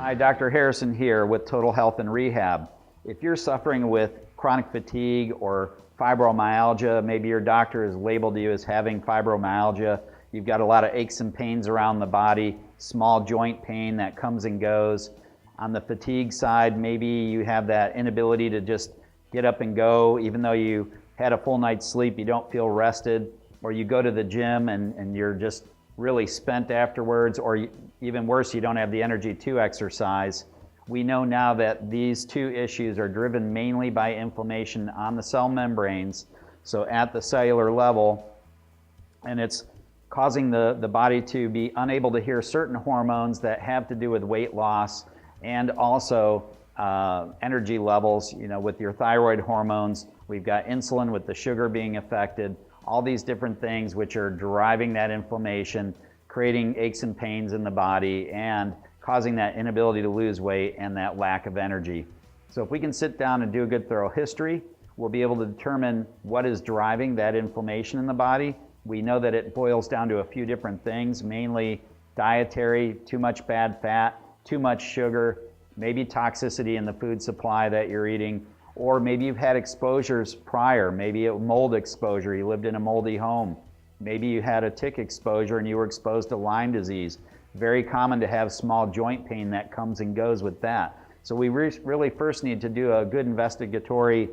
Hi, Dr. Harrison here with Total Health and Rehab. If you're suffering with chronic fatigue or fibromyalgia, maybe your doctor has labeled you as having fibromyalgia, you've got a lot of aches and pains around the body, small joint pain that comes and goes. On the fatigue side, maybe you have that inability to just get up and go, even though you had a full night's sleep, you don't feel rested, or you go to the gym and you're just really spent afterwards, or even worse, you don't have the energy to exercise. We know now that these two issues are driven mainly by inflammation on the cell membranes, so at the cellular level, and it's causing the body to be unable to hear certain hormones that have to do with weight loss and also energy levels. You know, with your thyroid hormones, we've got insulin with the sugar being affected, all these different things which are driving that inflammation, creating aches and pains in the body, and causing that inability to lose weight and that lack of energy. So if we can sit down and do a good thorough history, we'll be able to determine what is driving that inflammation in the body. We know that it boils down to a few different things, mainly dietary, too much bad fat, too much sugar, maybe toxicity in the food supply that you're eating, or maybe you've had exposures prior, maybe a mold exposure, you lived in a moldy home. Maybe you had a tick exposure and you were exposed to Lyme disease. Very common to have small joint pain that comes and goes with that. So we really first need to do a good investigatory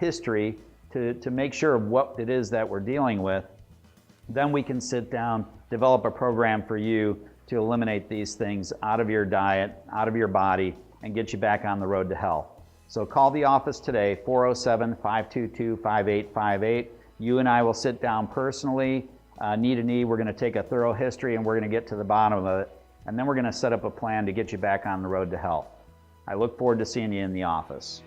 history to make sure of what it is that we're dealing with. Then we can sit down, develop a program for you to eliminate these things out of your diet, out of your body, and get you back on the road to health. So call the office today, 407-522-5858. You and I will sit down personally, knee to knee. We're going to take a thorough history and we're going to get to the bottom of it. And then we're going to set up a plan to get you back on the road to health. I look forward to seeing you in the office.